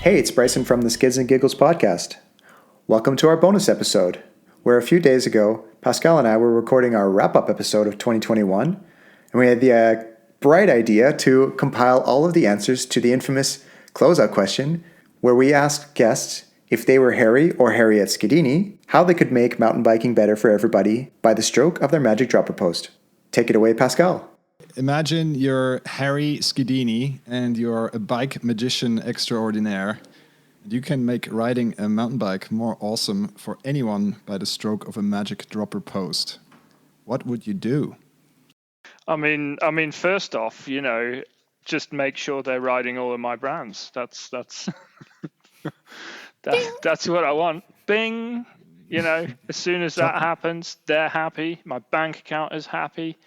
Hey, it's Bryson from the Skids and Giggles podcast. Welcome to our bonus episode, where a few days ago, Pascal and I were recording our wrap-up episode of 2021, and we had the bright idea to compile all of the answers to the infamous closeout question, where we asked guests if they were Harry or Harriette Skidini, how they could make mountain biking better for everybody by the stroke of their magic dropper post. Take it away, Pascal. Imagine you're Harry Skidini and you're a bike magician extraordinaire. You can make riding a mountain bike more awesome for anyone by the stroke of a magic dropper post. What would you do? I mean, first off, just make sure they're riding all of my brands. That's that's what I want. Bing. As soon as that happens, they're happy. My bank account is happy.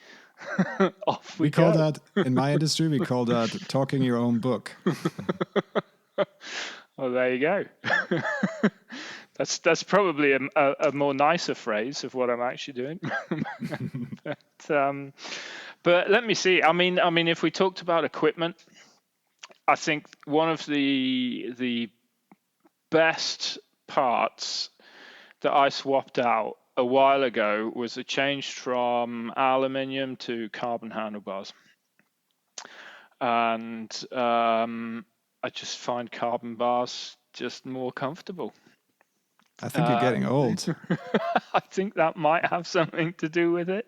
Off we go. Call that, in my industry, we call that talking your own book. Well, there you go. That's probably a more nicer phrase of what I'm actually doing. But let me see. I mean, if we talked about equipment, I think one of the best parts that I swapped out a while ago was a change from aluminium to carbon handlebars. And I just find carbon bars just more comfortable. I think you're getting old. I think that might have something to do with it.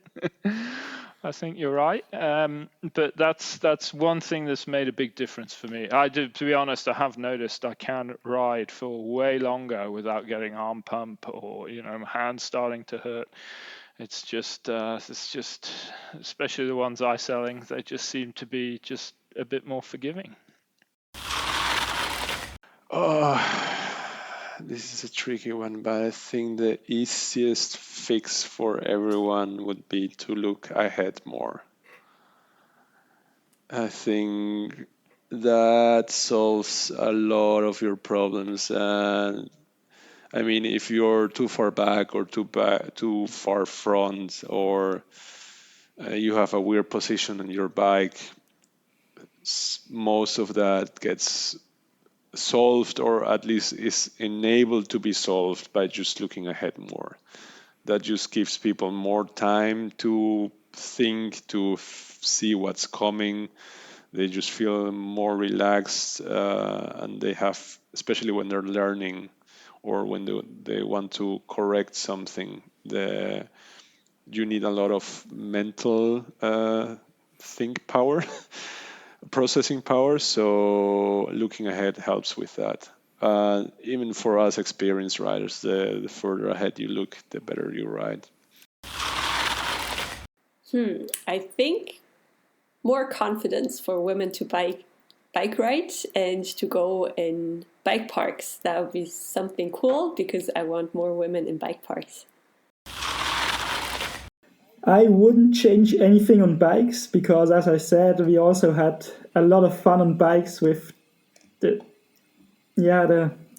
I think you're right. But that's one thing that's made a big difference for me. To be honest, I have noticed I can ride for way longer without getting arm pump or, my hands starting to hurt. It's just, especially the ones I'm selling, they just seem to be just a bit more forgiving. Oh, this is a tricky one, but I think the easiest fix for everyone would be to look ahead more. I think that solves a lot of your problems. And I mean, if you're too far back or too far front, or you have a weird position on your bike, most of that gets solved, or at least is enabled to be solved by just looking ahead more. That just gives people more time to think, to see what's coming. They just feel more relaxed, and they have, especially when they're learning or when they want to correct something, you need a lot of mental think power. Processing power, so looking ahead helps with that. Even for us experienced riders, the further ahead you look, the better you ride. I think more confidence for women to bike ride and to go in bike parks. That would be something cool, because I want more women in bike parks. I wouldn't change anything on bikes, because, as I said, we also had a lot of fun on bikes with the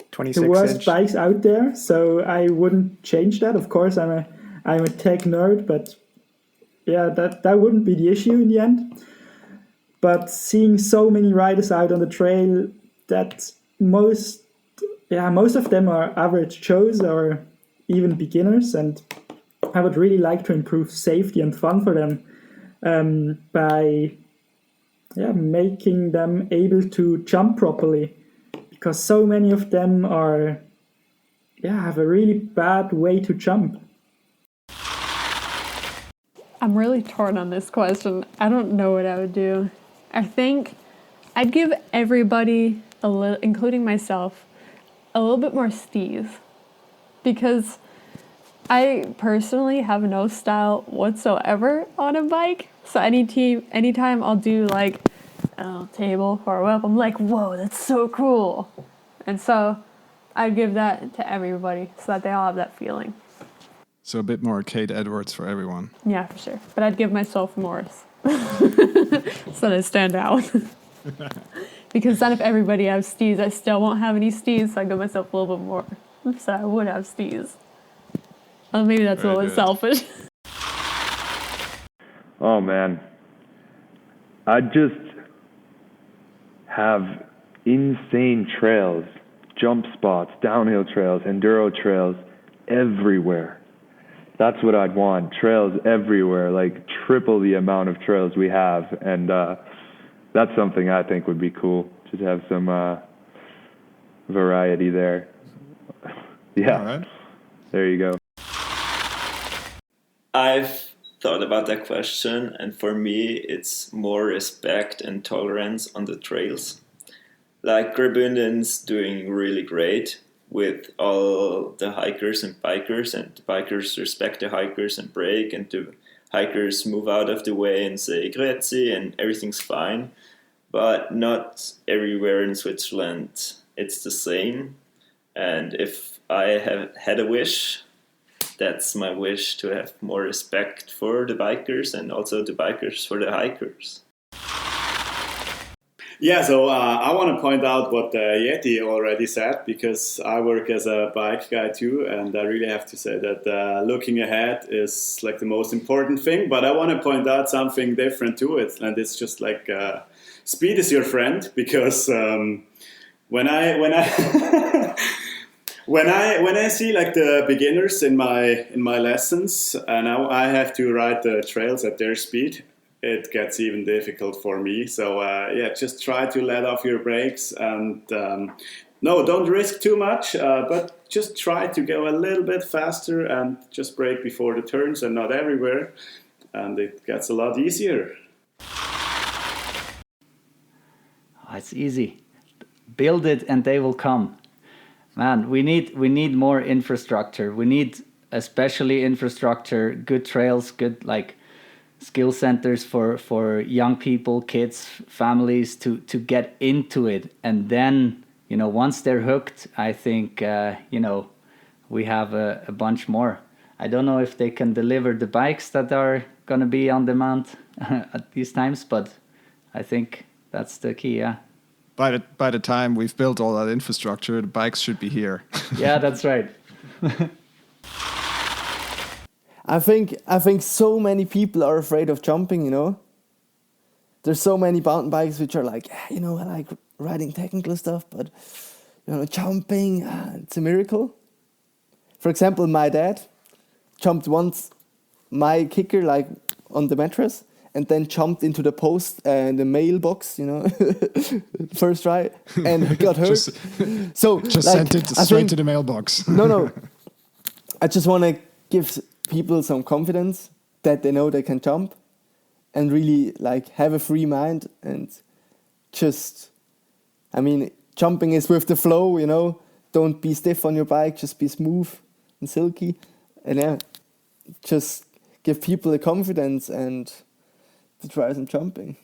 worst bikes out there. So I wouldn't change that. Of course, I'm a tech nerd, but yeah, that wouldn't be the issue in the end. But seeing so many riders out on the trail, that most of them are average Joes or even beginners, and I would really like to improve safety and fun for them by making them able to jump properly, because so many of them have a really bad way to jump. I'm really torn on this question. I don't know what I would do. I think I'd give everybody, including myself, a little bit more steez, because I personally have no style whatsoever on a bike. So anytime I'll do like a table or a whip, I'm like, whoa, that's so cool. And so I'd give that to everybody so that they all have that feeling. So a bit more Kate Edwards for everyone. Yeah, for sure. But I'd give myself Morris so that I stand out. Because then if everybody has steez, I still won't have any steez. So I give myself a little bit more so I would have steez. Well, maybe that's a little bit selfish. Oh, man. I'd just have insane trails, jump spots, downhill trails, enduro trails everywhere. That's what I'd want. Trails everywhere, like triple the amount of trails we have. And that's something I think would be cool, just have some variety there. Yeah, All right. there you go. I've thought about that question, and for me, it's more respect and tolerance on the trails. Like Graubündен's doing really great with all the hikers and the bikers respect the hikers and brake, and the hikers move out of the way and say grazie, and everything's fine. But not everywhere in Switzerland it's the same. And if I have had a wish, that's my wish, to have more respect for the bikers and also the bikers for the hikers. Yeah, so I want to point out what Yeti already said, because I work as a bike guy too, and I really have to say that looking ahead is like the most important thing. But I want to point out something different to it, and it's just like speed is your friend, because when I when I see like the beginners in my lessons, and I have to ride the trails at their speed, it gets even difficult for me. So just try to let off your brakes, and no, don't risk too much, but just try to go a little bit faster and just brake before the turns and not everywhere, and it gets a lot easier. It's easy. Build it and they will come. Man, we need more infrastructure. We need especially infrastructure, good trails, good like skill centers for young people, kids, families to get into it. And then, once they're hooked, I think, we have a bunch more. I don't know if they can deliver the bikes that are going to be on demand at these times, but I think that's the key, yeah. By the time we've built all that infrastructure, the bikes should be here. Yeah, that's right. I think so many people are afraid of jumping, There's so many mountain bikes which are like, I like riding technical stuff, but jumping, it's a miracle. For example, my dad jumped once my kicker like on the mattress, and then jumped into the post and the mailbox, first try, and got hurt. Sent it straight to the mailbox. No. I just want to give people some confidence that they know they can jump, and really like have a free mind, and just, jumping is with the flow, Don't be stiff on your bike, just be smooth and silky, and just give people the confidence and to try some jumping.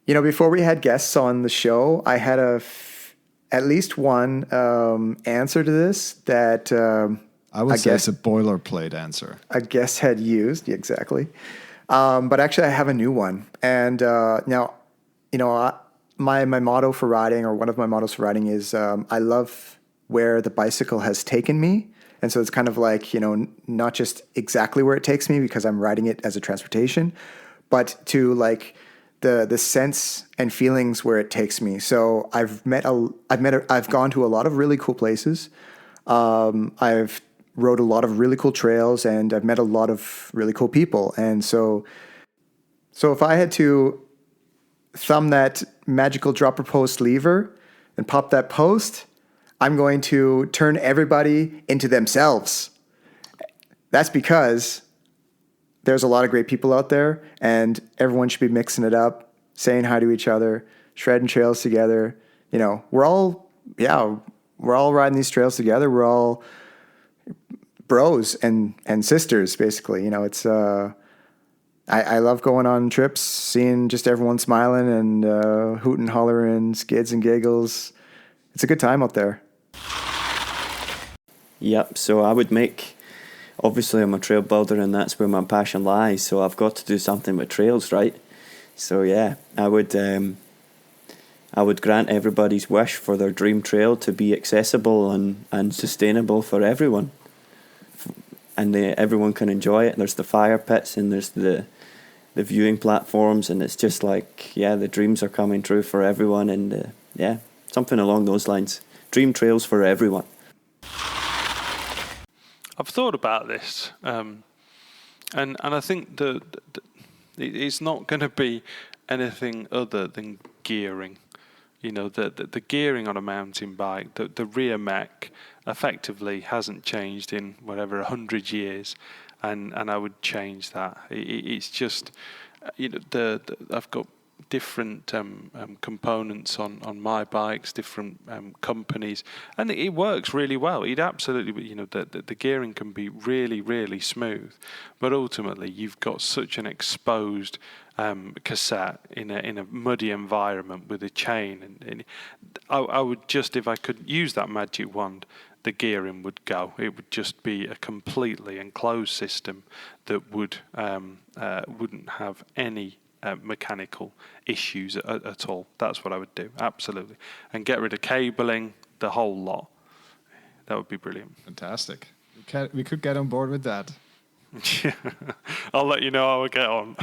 Before we had guests on the show, I had at least one answer to this that I would say it's a boilerplate answer. A guest had used, exactly. But actually, I have a new one. And now, my motto for riding, or one of my mottos for riding, is I love where the bicycle has taken me. And so it's kind of like, not just exactly where it takes me because I'm riding it as a transportation, but to like the sense and feelings where it takes me. So I've gone to a lot of really cool places. I've rode a lot of really cool trails, and I've met a lot of really cool people. And so if I had to thumb that magical dropper post lever and pop that post, I'm going to turn everybody into themselves. That's because there's a lot of great people out there, and everyone should be mixing it up, saying hi to each other, shredding trails together. We're all riding these trails together. We're all bros and sisters, basically. It's I love going on trips, seeing just everyone smiling and hooting, hollering, skids and giggles. It's a good time out there. Yep, so I would obviously I'm a trail builder, and that's where my passion lies, so I've got to do something with trails, right? So yeah, I would grant everybody's wish for their dream trail to be accessible and sustainable for everyone. And everyone can enjoy it. There's the fire pits, and there's the the viewing platforms, and it's just like, yeah, the dreams are coming true for everyone, and yeah, something along those lines. Dream trails for everyone. I've thought about this, and I think it's not going to be anything other than gearing. You know, the gearing on a mountain bike, the rear mech effectively hasn't changed in whatever 100 years, and I would change that. It's just, you know, I've got different components on my bikes, different companies, and it works really well. It absolutely, you know, the gearing can be really, really smooth, but ultimately you've got such an exposed cassette in a muddy environment with a chain, and I would just, if I could use that magic wand, the gearing would go. It would just be a completely enclosed system that wouldn't have any mechanical issues at all. That's what I would do, absolutely. And get rid of cabling, the whole lot. That would be brilliant. Fantastic. We could get on board with that. I'll let you know how I get on.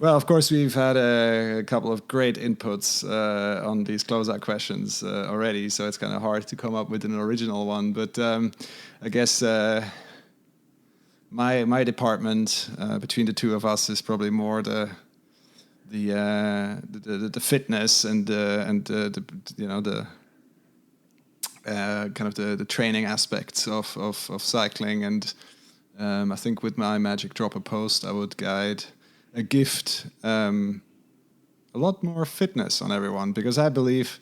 Well, of course, we've had a couple of great inputs on these closeout questions already, so it's kind of hard to come up with an original one. But I guess my department between the two of us is probably more the fitness and the you know the kind of the training aspects of cycling. And I think with my Magic Dropper Post, I would guide a gift a lot more fitness on everyone, because I believe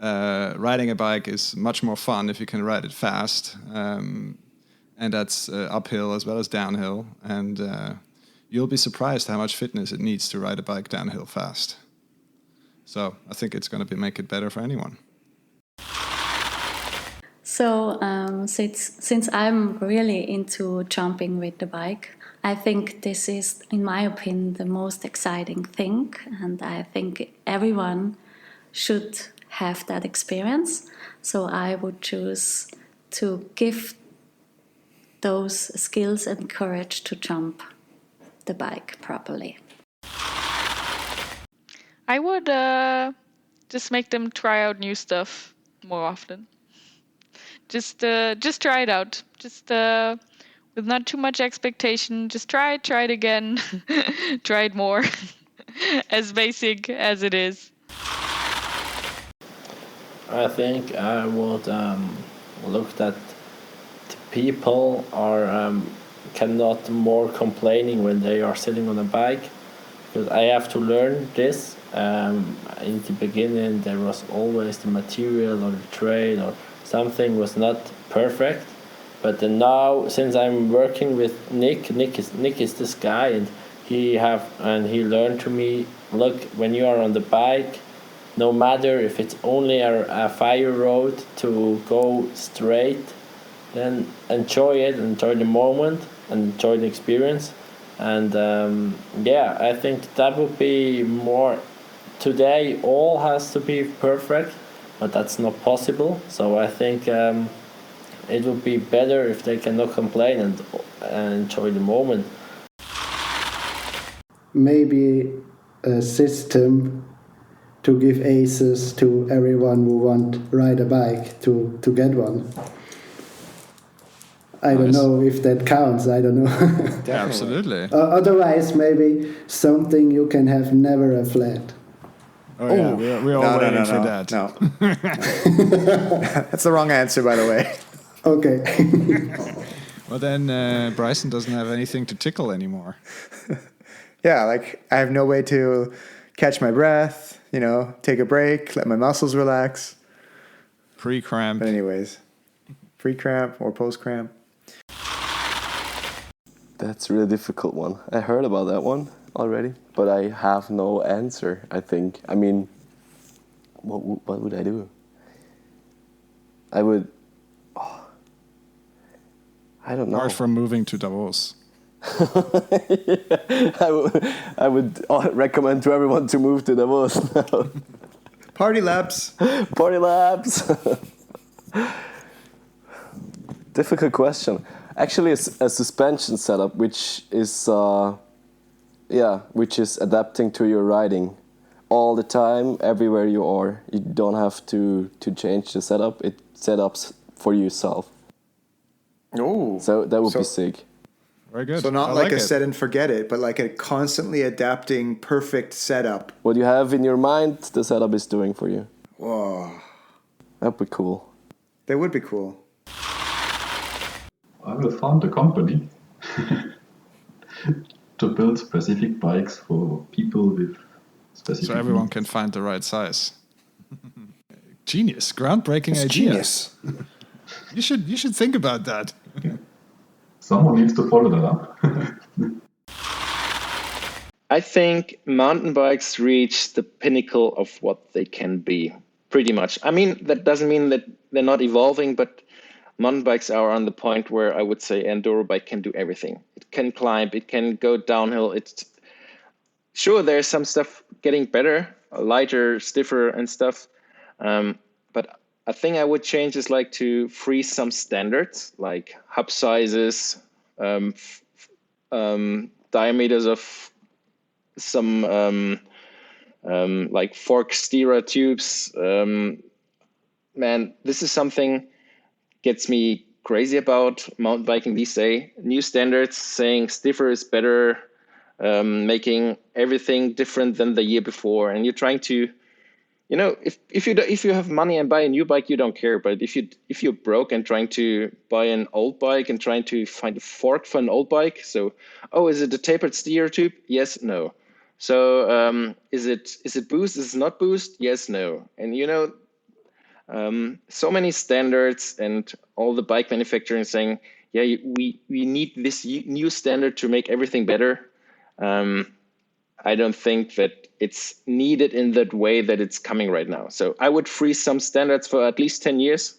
riding a bike is much more fun if you can ride it fast, and that's uphill as well as downhill, and you'll be surprised how much fitness it needs to ride a bike downhill fast. So I think it's going to make it better for anyone. So since I'm really into jumping with the bike, I think this is, in my opinion, the most exciting thing, and I think everyone should have that experience. So I would choose to give those skills and courage to jump the bike properly. I would just make them try out new stuff more often. Just try it out. Just with not too much expectation. Just try it again. Try it more. As basic as it is. I think I would look that the people are cannot more complaining when they are sitting on a bike, because I have to learn this. In the beginning, there was always the material or the trail or something was not perfect, but then now, since I'm working with Nick is this guy, and he learned to me, look, when you are on the bike, no matter if it's only a fire road to go straight, then enjoy it, enjoy the moment, and enjoy the experience. And I think that would be more. Today all has to be perfect, but that's not possible. So I think it would be better if they cannot complain and enjoy the moment. Maybe a system to give aces to everyone who want to ride a bike to get one. I don't know if that counts. I don't know. Yeah, absolutely. Otherwise, maybe something you can have never a flat. Oh yeah, we're all waiting for that. No. That's the wrong answer, by the way. Okay. Well, then Bryson doesn't have anything to tickle anymore. Yeah, like I have no way to catch my breath, you know, take a break, let my muscles relax. Pre-cramp. But anyways, pre-cramp or post-cramp. That's a really difficult one. I heard about that one already, but I have no answer, I think. I mean, what would I do? I would... I don't know. Apart from moving to Davos. I would recommend to everyone to move to Davos now. Party laps. Party laps. Difficult question. Actually, a suspension setup, which is adapting to your riding all the time, everywhere you are. You don't have to change the setup. It setups for yourself. Oh, so that would be sick. Very good. So not I like a it. set and forget it, but like a constantly adapting, perfect setup. What you have in your mind, the setup is doing for you. Whoa. That'd be cool. That would be cool. I will found a company to build specific bikes for people with specific So everyone needs. can find the right size. Genius. Groundbreaking It's idea. genius. You should think about that. Someone needs to follow that up. I think mountain bikes reach the pinnacle of what they can be, pretty much. I mean, that doesn't mean that they're not evolving, but mountain bikes are on the point where I would say enduro bike can do everything. It can climb, it can go downhill. It's sure there's some stuff getting better, lighter, stiffer and stuff. But a thing I would change is like to freeze some standards, like hub sizes, diameters of some like fork steerer tubes. Man, this is something gets me crazy about mountain biking these days. New standards saying stiffer is better, making everything different than the year before. And you're trying to, you know, if you have money and buy a new bike, you don't care. But if you're broke and trying to buy an old bike and trying to find a fork for an old bike, so is it a tapered steer tube? Yes, no. So is it boost? Is it not boost? Yes, no. And you know, so many standards and all the bike manufacturing saying, yeah, we need this new standard to make everything better. I don't think that it's needed in that way that it's coming right now. So I would freeze some standards for at least 10 years.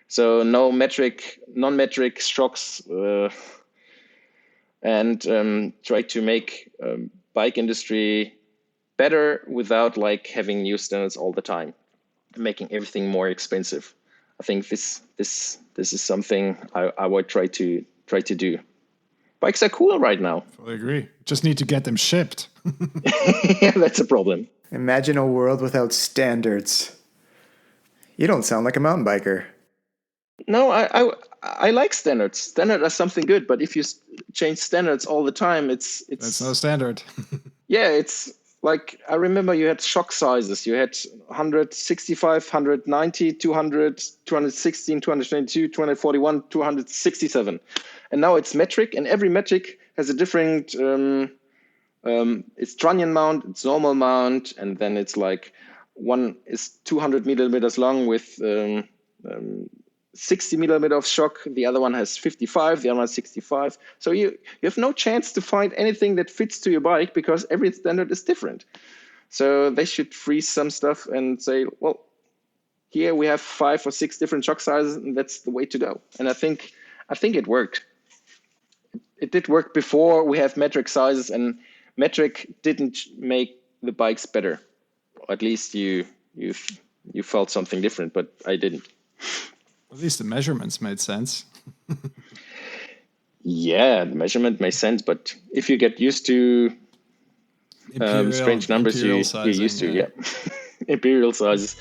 So no non-metric shocks, and try to make bike industry better without like having new standards all the time, making everything more expensive. I think this is something I would try to do. Bikes are cool right now. Fully agree. Just need to get them shipped. Yeah, that's a problem. Imagine a world without standards. You don't sound like a mountain biker. No, I like standards. Standards are something good, but if you change standards all the time, it's That's no standard. yeah, it's like I remember you had shock sizes. You had 165, 190, 200, 216, 222, 241, 267. And now it's metric, and every metric has a different, it's trunnion mount, it's normal mount, and then it's like one is 200 millimeters long with 60 millimeter of shock. The other one has 55, the other one has 65. So you have no chance to find anything that fits to your bike because every standard is different. So they should freeze some stuff and say, well, here we have 5 or 6 different shock sizes, and that's the way to go. And I think it worked. It did work before we have metric sizes, and metric didn't make the bikes better. Or at least you felt something different, but I didn't. At least the measurements made sense. Yeah, the measurement makes sense, but if you get used to strange numbers, you're used to, yeah. Imperial sizes.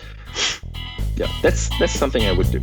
Yeah, that's something I would do.